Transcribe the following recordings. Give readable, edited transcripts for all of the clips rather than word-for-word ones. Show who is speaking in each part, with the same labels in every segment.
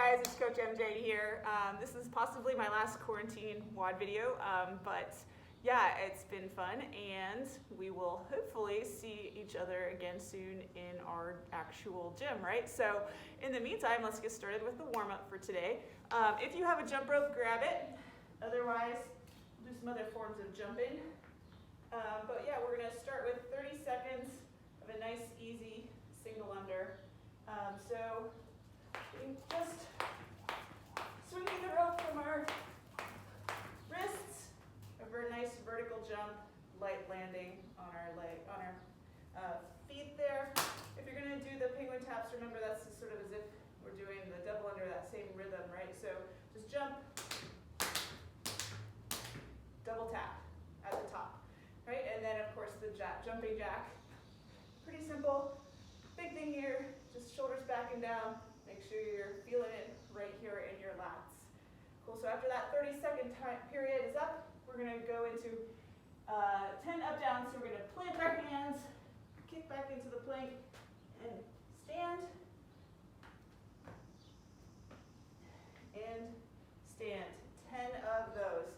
Speaker 1: guys, it's Coach MJ here. This is possibly my last quarantine WOD video, but yeah, it's been fun and we will hopefully see each other again soon in our actual gym, right? So in the meantime, let's get started with the warm-up for today. If you have a jump rope, grab it. Otherwise, we'll do some other forms of jumping. But yeah, we're gonna start with 30 seconds of a nice, easy single under. So we just swinging the rope from our wrists over a nice vertical jump, light landing on our leg, on our feet there. If you're gonna do the penguin taps, remember that's sort of as if we're doing the double under that same rhythm, right? So just jump, double tap at the top, right? And then of course the jumping jack. Pretty simple. Big thing here, just shoulders back and down. Make sure you're feeling it right here in your lats. Cool, so after that 30-second time period is up, we're gonna go into 10 up down. So we're gonna plant our hands, kick back into the plank, and stand. And stand, 10 of those.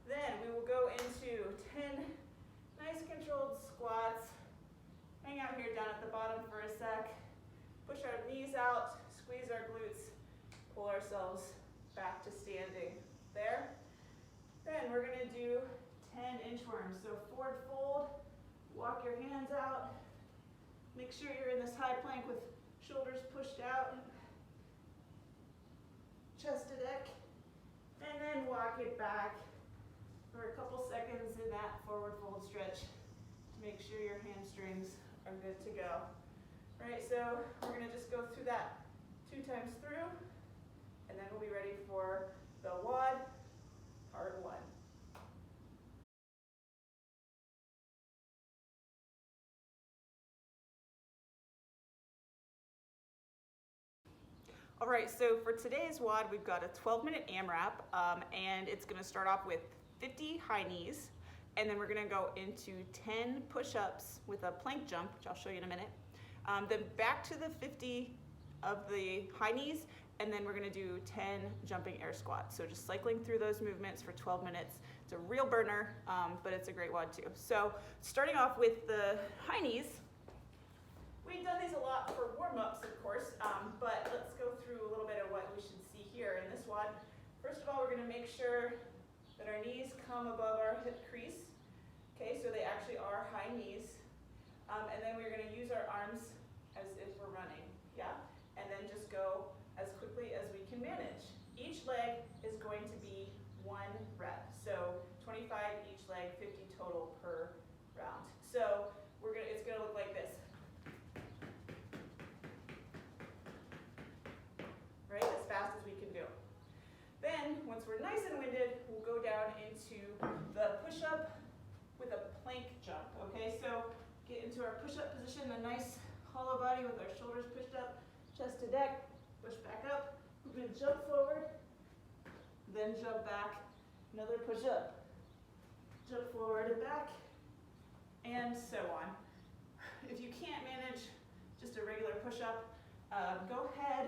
Speaker 1: Then we will go into 10 nice controlled squats. Hang out here down at the bottom for a sec. Push our knees out, squeeze our glutes, pull ourselves back to standing there. Then we're gonna do 10 inchworms. So forward fold, walk your hands out. Make sure you're in this high plank with shoulders pushed out. Chest to deck. And then walk it back for a couple seconds in that forward fold stretch to make sure your hamstrings are good to go. Right, so we're gonna just go through that 2 times through, and then we'll be ready for the WOD part 1. All right, so for today's WOD, we've got a 12-minute AMRAP, and it's gonna start off with 50 high knees, and then we're gonna go into 10 push-ups with a plank jump, which I'll show you in a minute. Then back to the 50 of the high knees, and then we're gonna do 10 jumping air squats. So just cycling through those movements for 12 minutes. It's a real burner, but it's a great WOD too. So starting off with the high knees, we've done these a lot for warm-ups, of course, but let's go through a little bit of what we should see here in this WOD. First of all, we're gonna make sure that our knees come above our hip crease. Okay, so they actually are high knees. And then we're gonna use our arms as if we're running, yeah? And then just go as quickly as we can manage. Each leg is going to be 1 rep. So 25 each leg, 50 total per round. So it's gonna look like this. Right, as fast as we can do. Then, once we're nice and winded, we'll go down into the push-up with a plank jump, okay? So get into our push-up position, a nice hollow body with our shoulders pushed up, chest to deck, push back up. We're gonna jump forward, then jump back, another push-up, jump forward and back, and so on. If you can't manage just a regular push-up, go ahead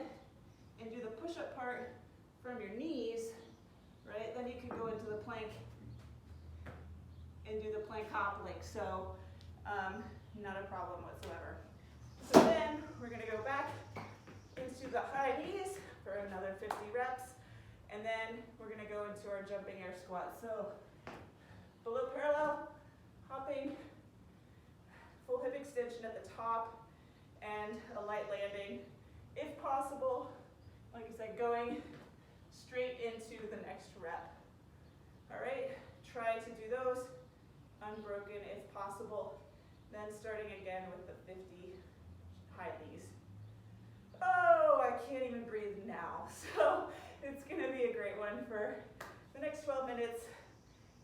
Speaker 1: and do the push-up part from your knees, right? Then you can go into the plank and do the plank hop link. So not a problem whatsoever. So then we're gonna go back into the high knees for another 50 reps. And then we're gonna go into our jumping air squat. So below parallel, hopping, full hip extension at the top, and a light landing. If possible, like I said, going straight into the next rep. All right, try to do those unbroken if possible. Then starting again with the 50 high knees. Oh, I can't even breathe now. So it's gonna be a great one for the next 12 minutes.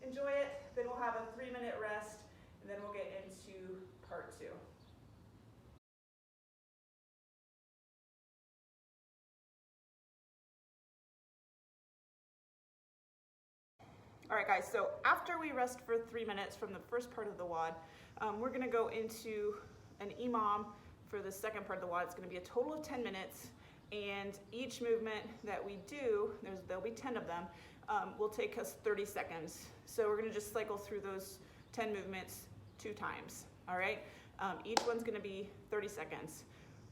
Speaker 1: Enjoy it, then we'll have a 3-minute rest, and then we'll get into part 2. All right, guys, so after we rest for 3 minutes from the first part of the WOD, we're gonna go into an EMOM for the second part of the WOD. It's gonna be a total of 10 minutes. And each movement that we do, there'll be 10 of them, will take us 30 seconds. So we're gonna just cycle through those 10 movements 2 times, all right? Each one's gonna be 30 seconds,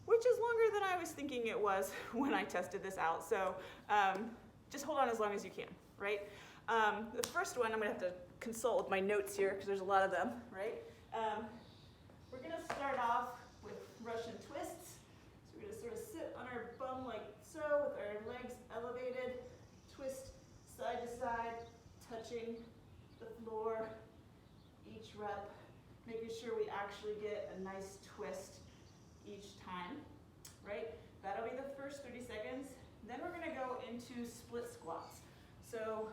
Speaker 1: which is longer than I was thinking it was when I tested this out. So just hold on as long as you can, right? The first one, I'm gonna have to consult with my notes here because there's a lot of them, right? We're gonna start off with Russian twists. So we're gonna sort of sit on our bum like so, with our legs elevated, twist side to side, touching the floor each rep, making sure we actually get a nice twist each time, right? That'll be the first 30 seconds. Then we're gonna go into split squats. So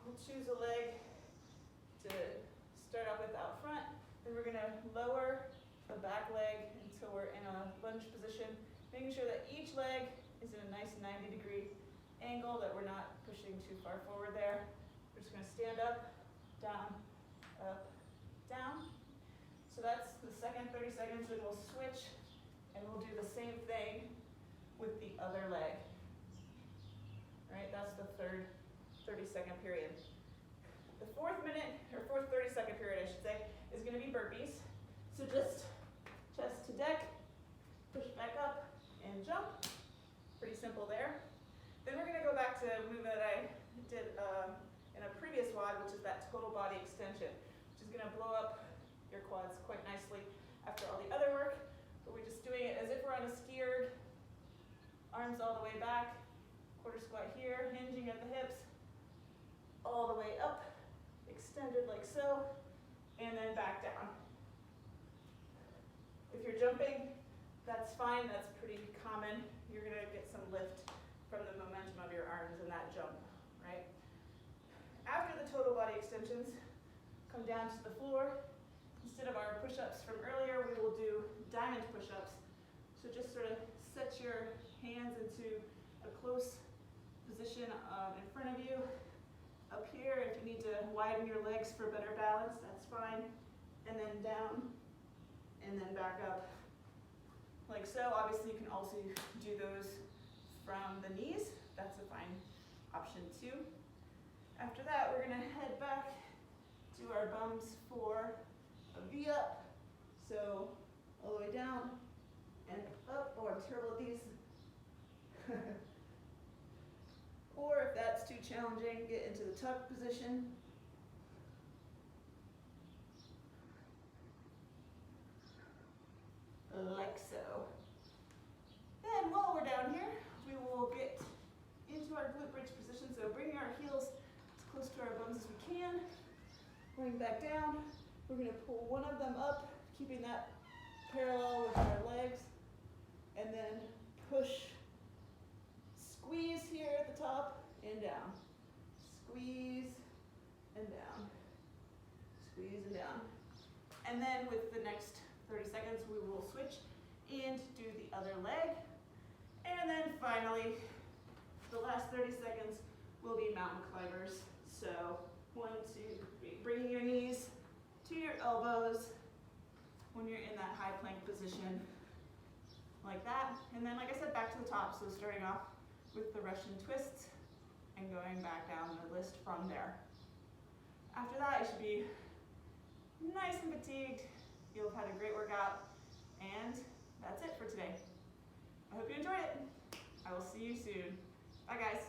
Speaker 1: we'll choose a leg to start off with out front. Then we're gonna lower the back leg until we're in a lunge position, making sure that each leg is in a nice 90-degree angle, that we're not pushing too far forward there. We're just gonna stand up, down, down. So that's the second 30 seconds, then we'll switch and we'll do the same thing with the other leg. Right, that's the third 30-second period. The fourth 30-second period, I should say, is gonna be burpees. So just chest to deck, push back up and jump. Pretty simple there. Then we're gonna go back to a movement that I did in a previous WOD, which is that total body extension, which is gonna blow up your quads quite nicely after all the other work. But we're just doing it as if we're on a skier, arms all the way back, quarter squat here, hinging at the hips, all the way up, extended like so, and then back down. If you're jumping, that's fine, that's pretty common. You're gonna get some lift from the momentum of your arms in that jump, right? After the total body extensions, come down to the floor. Instead of our push-ups from earlier, we will do diamond push-ups. So just sort of set your hands into a close position in front of you. Up here, if you need to widen your legs for better balance, that's fine. And then down, and then back up, like so. Obviously, you can also do those from the knees. That's a fine option too. After that, we're gonna head back to our bums for a V up. So all the way down and up. Oh, I'm terrible at these. Or if that's too challenging, get into the tuck position. Like so. Then while we're down here, we will get into our glute bridge position. So bringing our heels as close to our bums as we can. Going back down. We're going to pull one of them up, keeping that parallel with our legs. And then push, squeeze here at the top and down. Squeeze and down. Squeeze and down. And then with the next 30 seconds, we will switch and do the other leg. And then finally, the last 30 seconds will be mountain climbers. So 1, 2, 3, bringing your knees to your elbows when you're in that high plank position, like that. And then, like I said, back to the top. So starting off with the Russian twists and going back down the list from there. After that, you should be nice and fatigued. You'll have had a great workout, and that's it for today. I hope you enjoyed it. I will see you soon. Bye, guys.